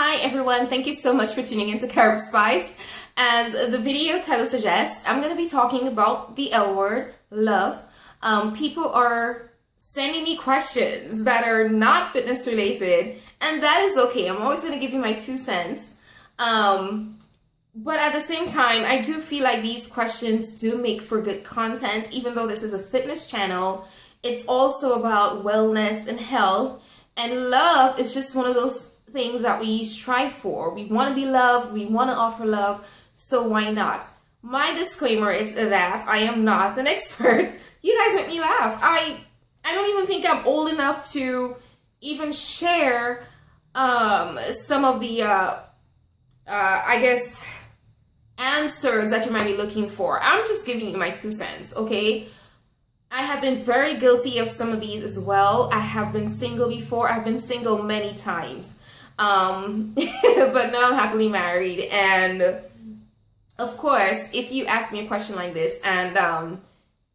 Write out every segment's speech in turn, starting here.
Hi everyone, thank you so much for tuning into Carib Spice. As the video title suggests, I'm going to be talking about the L word, love. People are sending me questions that are not fitness related, and that is okay. I'm always going to give you my 2 cents. But at the same time, I do feel like these questions do make for good content, even though this is a fitness channel. It's also about wellness and health, and love is just one of those things that we strive for. We want to be loved, we want to offer love, so why not? My disclaimer is that I am not an expert. You guys make me laugh. I don't even think I'm old enough to even share some of the I guess answers that you might be looking for. I'm just giving you my 2 cents, okay? I have been very guilty of some of these as well. I have been single before. I've been single many times. But now I'm happily married. And of course, if you ask me a question like this and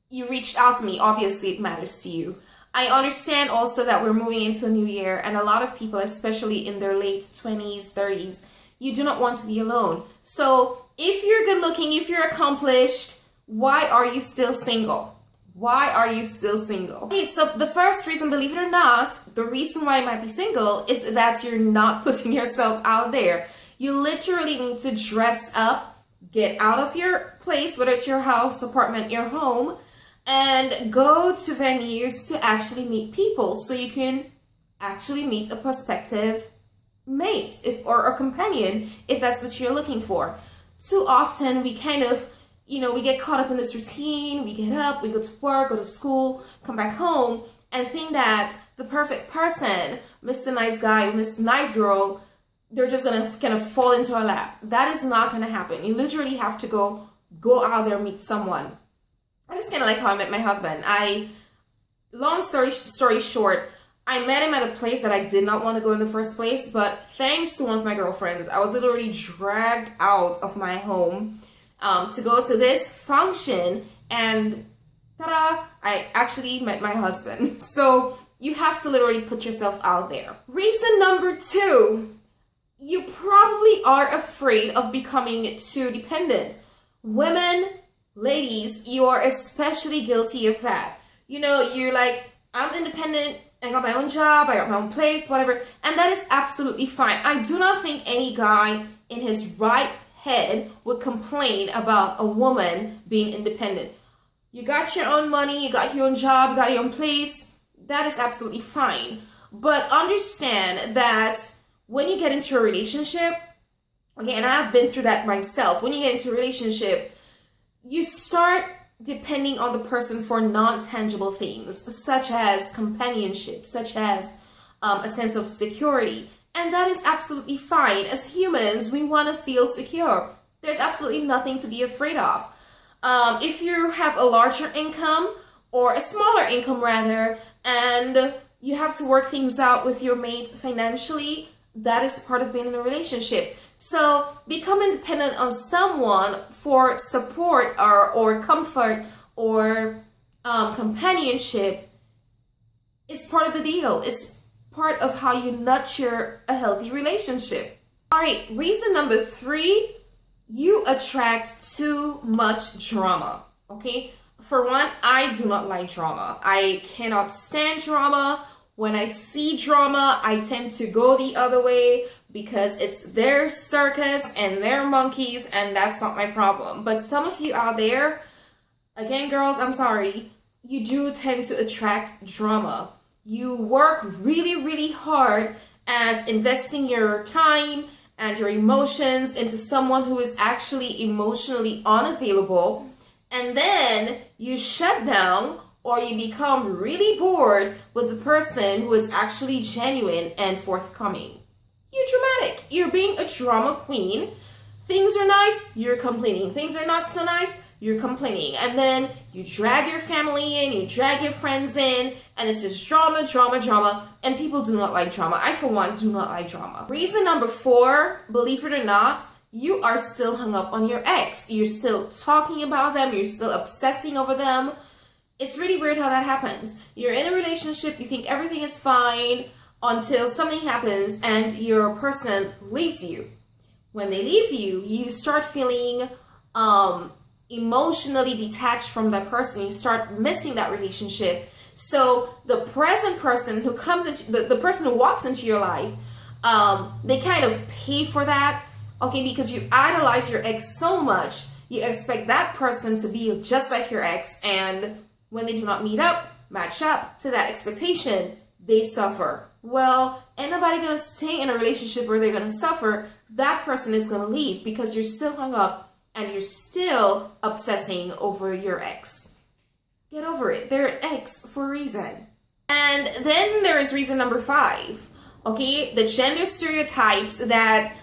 you reached out to me, obviously it matters to you. I understand also that we're moving into a new year, and a lot of people, especially in their late 20s, 30s, you do not want to be alone. So if you're good looking, if you're accomplished, why are you still single? Why are you still single? Okay, so the first reason, believe it or not, the reason why you might be single is that you're not putting yourself out there. You literally need to dress up, get out of your place, whether it's your house, apartment, your home, and go to venues to actually meet people so you can actually meet a prospective mate or a companion if that's what you're looking for. Too often we kind of we get caught up in this routine. We get up, we go to work, go to school, come back home, and think that the perfect person, Mr. Nice Guy, Miss Nice Girl, they're just gonna kind of fall into our lap. That is not gonna happen. You literally have to go out there and meet someone. And it's kind of like how I met my husband. Long story short, I met him at a place that I did not want to go in the first place, but thanks to one of my girlfriends, I was literally dragged out of my home to go to this function, and ta-da, I actually met my husband. So you have to literally put yourself out there. Reason number 2, you probably are afraid of becoming too dependent. Women, ladies, you are especially guilty of that. You're like, I'm independent, I got my own job, I got my own place, whatever, and that is absolutely fine. I do not think any guy in his right head would complain about a woman being independent. You got your own money, you got your own job, you got your own place, that is absolutely fine. But understand that when you get into a relationship, okay, and I've been through that myself, when you get into a relationship, you start depending on the person for non-tangible things, such as companionship, such as a sense of security. And that is absolutely fine. As humans, we want to feel secure. There's absolutely nothing to be afraid of. If you have a larger income, or a smaller income rather, and you have to work things out with your mate financially, that is part of being in a relationship. So becoming dependent on someone for support or comfort or companionship is part of the deal. It's part of how you nurture a healthy relationship. All right, reason number 3, you attract too much drama, okay? For one, I do not like drama. I cannot stand drama. When I see drama, I tend to go the other way because it's their circus and their monkeys, and that's not my problem. But some of you out there, again, girls, I'm sorry, you do tend to attract drama. You work really, really hard at investing your time and your emotions into someone who is actually emotionally unavailable, and then you shut down or you become really bored with the person who is actually genuine and forthcoming. You're dramatic. You're being a drama queen. Things are nice, you're complaining. Things are not so nice, you're complaining. And then you drag your family in, you drag your friends in, and it's just drama, drama, drama. And people do not like drama. I, for one, do not like drama. Reason number 4, believe it or not, you are still hung up on your ex. You're still talking about them. You're still obsessing over them. It's really weird how that happens. You're in a relationship, you think everything is fine. until something happens and your person leaves you. When they leave you, you start feeling emotionally detached from that person. You start missing that relationship. So the present person who comes into the person who walks into your life, they kind of pay for that, okay, because you idolize your ex so much. You expect that person to be just like your ex, and when they do not match up to that expectation, they suffer. Well, ain't nobody gonna stay in a relationship where they're gonna suffer. That person is gonna leave because you're still hung up and you're still obsessing over your ex. Get over it. They're an ex for a reason. And then there is reason number 5. Okay, the gender stereotypes that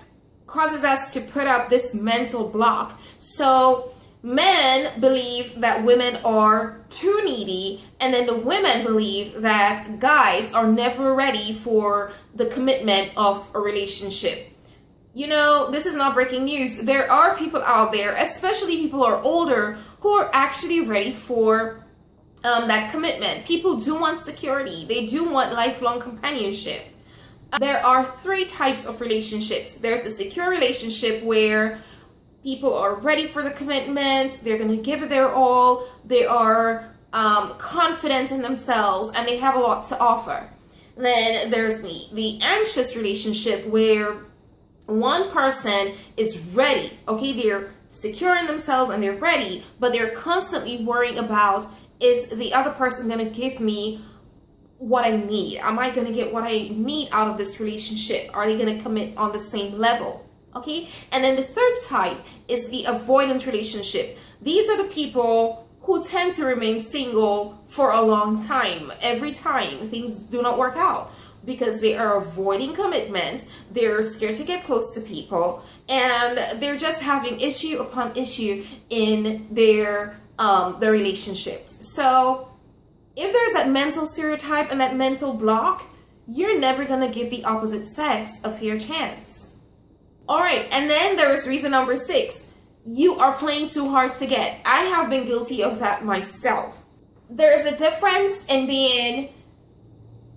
causes us to put up this mental block. So men believe that women are too needy, and then the women believe that guys are never ready for the commitment of a relationship. You know, this is not breaking news. There are people out there, especially people who are older, who are actually ready for that commitment. People do want security. They do want lifelong companionship. There are 3 types of relationships. There's a secure relationship where people are ready for the commitment. They're going to give it their all. They are confident in themselves and they have a lot to offer. Then there's the anxious relationship where one person is ready. Okay, they're secure in themselves and they're ready, but they're constantly worrying about, is the other person going to give me what I need? Am I going to get what I need out of this relationship? Are they going to commit on the same level? Okay. And then the third type is the avoidant relationship. These are the people who tend to remain single for a long time. Every time things do not work out because they are avoiding commitment. They're scared to get close to people, and they're just having issue upon issue in their relationships. So if there's that mental stereotype and that mental block, you're never gonna give the opposite sex a fair chance. All right, and then there is reason number 6. You are playing too hard to get. I have been guilty of that myself. There is a difference in being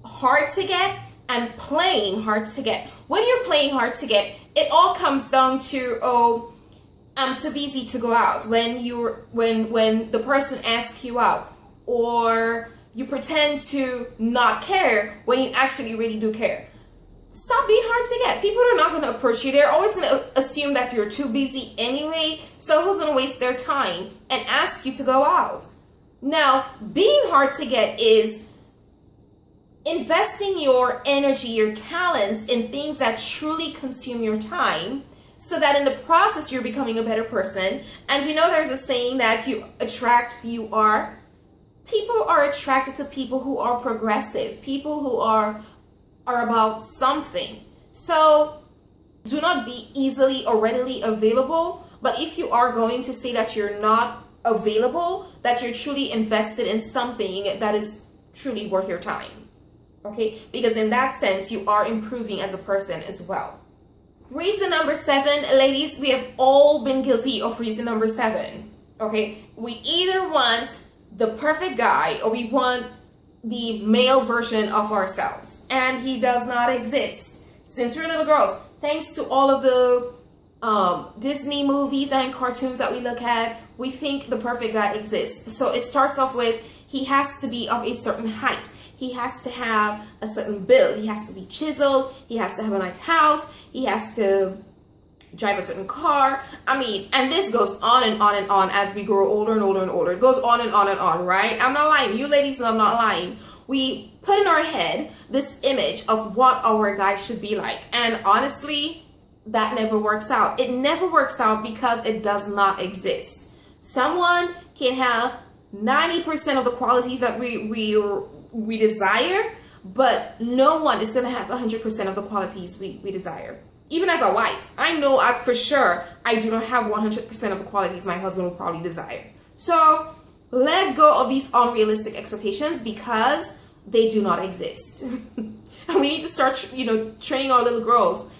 hard to get and playing hard to get. When you're playing hard to get, it all comes down to, oh, I'm too busy to go out. When the person asks you out, or you pretend to not care when you actually really do care. Stop being hard to get. People are not going to approach you. They're always going to assume that you're too busy anyway. So who's going to waste their time and ask you to go out? Now, being hard to get is investing your energy, your talents in things that truly consume your time, so that in the process you're becoming a better person. And you know, there's a saying that you attract who you are. People are attracted to people who are progressive, people who are about something. So do not be easily or readily available. But if you are going to say that you're not available, that you're truly invested in something that is truly worth your time. Okay? Because in that sense, you are improving as a person as well. Reason number 7, ladies, we have all been guilty of reason number 7. Okay? We either want the perfect guy or we want the male version of ourselves, and he does not exist. Since we're little girls, thanks to all of the Disney movies and cartoons that we look at, we think the perfect guy exists. So it starts off with, he has to be of a certain height, he has to have a certain build, he has to be chiseled, he has to have a nice house, he has to drive a certain car. I mean, and this goes on and on and on as we grow older and older and older. It goes on and on and on, right? I'm not lying. You ladies, I'm not lying. We put in our head this image of what our guy should be like. And honestly, that never works out. It never works out because it does not exist. Someone can have 90% of the qualities that we desire, but no one is going to have 100% of the qualities we desire. Even as a wife, I know for sure I do not have 100% of the qualities my husband would probably desire. So let go of these unrealistic expectations because they do not exist. And we need to start, training our little girls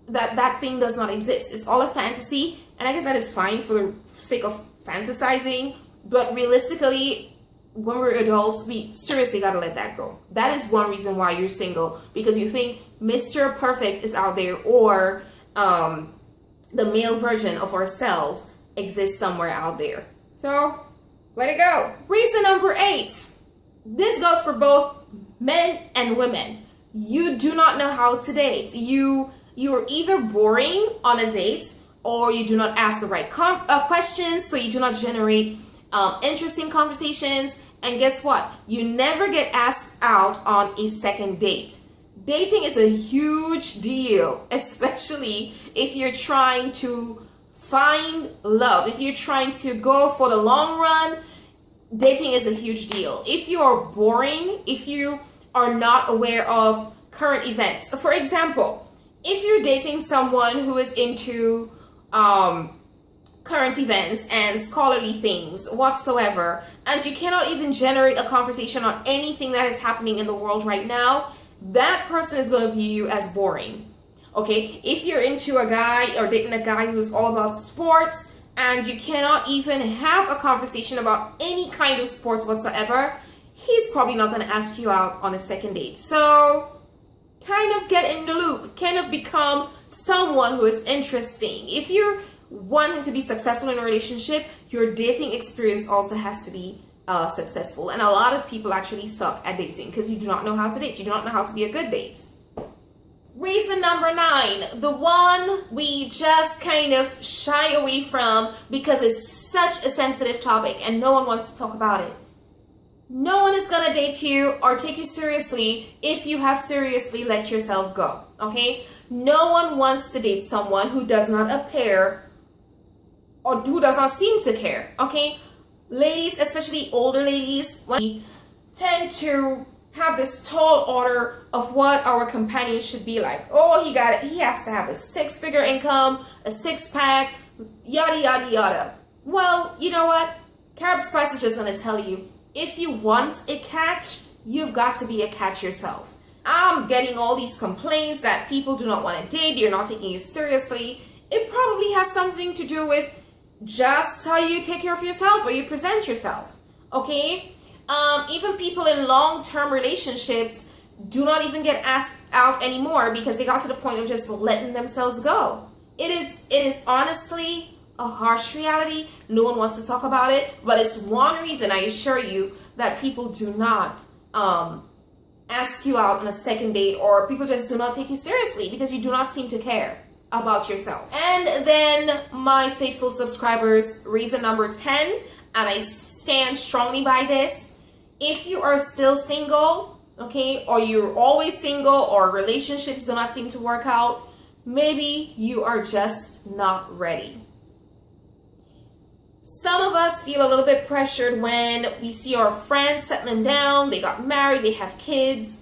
that thing does not exist. It's all a fantasy, and I guess that is fine for the sake of fantasizing. But realistically, when we're adults, we seriously gotta let that go. That is one reason why you're single, because you think Mr. Perfect is out there, or the male version of ourselves exists somewhere out there. So let it go. Reason number 8. This goes for both men and women. You do not know how to date. You are either boring on a date, or you do not ask the right questions, so you do not generate interesting conversations. And guess what? You never get asked out on a second date. Dating is a huge deal, especially if you're trying to find love. If you're trying to go for the long run, dating is a huge deal. If you are boring, if you are not aware of current events. For example, if you're dating someone who is into current events and scholarly things whatsoever, and you cannot even generate a conversation on anything that is happening in the world right now, that person is going to view you as boring. Okay, if you're into a guy or dating a guy who's all about sports, and you cannot even have a conversation about any kind of sports whatsoever, he's probably not going to ask you out on a second date. So kind of get in the loop, kind of become someone who is interesting. If you're wanting to be successful in a relationship, your dating experience also has to be successful. And a lot of people actually suck at dating because you do not know how to date. You do not know how to be a good date. Reason number 9, the one we just kind of shy away from because it's such a sensitive topic and no one wants to talk about it. No one is gonna date you or take you seriously if you have seriously let yourself go, okay? No one wants to date someone who does not appear or who does not seem to care, okay? Ladies, especially older ladies, we tend to have this tall order of what our companion should be like. Oh, he has to have a 6-figure income, a 6-pack, yada, yada, yada. Well, you know what? Carib Spice is just gonna tell you, if you want a catch, you've got to be a catch yourself. I'm getting all these complaints that people do not want to date, you're not taking you seriously. It probably has something to do with just how you take care of yourself or you present yourself, okay? Even people in long-term relationships do not even get asked out anymore because they got to the point of just letting themselves go. It is honestly a harsh reality. No one wants to talk about it, but it's one reason, I assure you, that people do not ask you out on a second date, or people just do not take you seriously because you do not seem to care about yourself. And then my faithful subscribers, reason number 10, and I stand strongly by this. If you are still single, okay, or you're always single, or relationships do not seem to work out, maybe you are just not ready. Some of us feel a little bit pressured when we see our friends settling down, they got married, they have kids,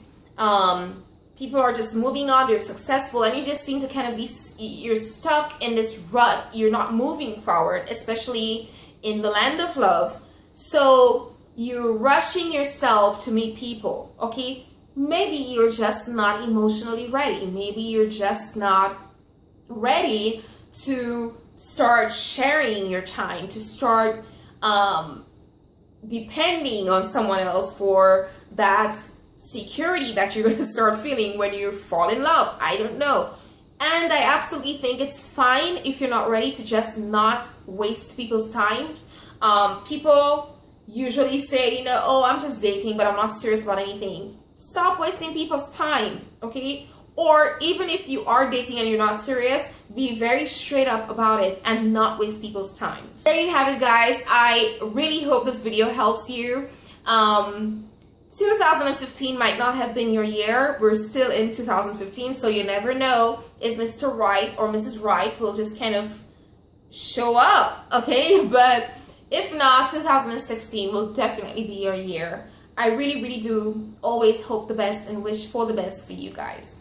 people are just moving on, they're successful, and you just seem to kind of you're stuck in this rut. You're not moving forward, especially in the land of love. So you're rushing yourself to meet people, okay? Maybe you're just not emotionally ready. Maybe you're just not ready to start sharing your time, to start depending on someone else for that security that you're going to start feeling when you fall in love. I don't know. And I absolutely think it's fine if you're not ready to just not waste people's time. People usually say, you know, oh, I'm just dating, but I'm not serious about anything. Stop wasting people's time, okay? Or even if you are dating and you're not serious, be very straight up about it and not waste people's time. So there you have it, guys. I really hope this video helps you. 2015 might not have been your year. We're still in 2015, so you never know if Mr. Right or Mrs. Right will just kind of show up, okay? But if not, 2016 will definitely be your year. I really, really do always hope the best and wish for the best for you guys.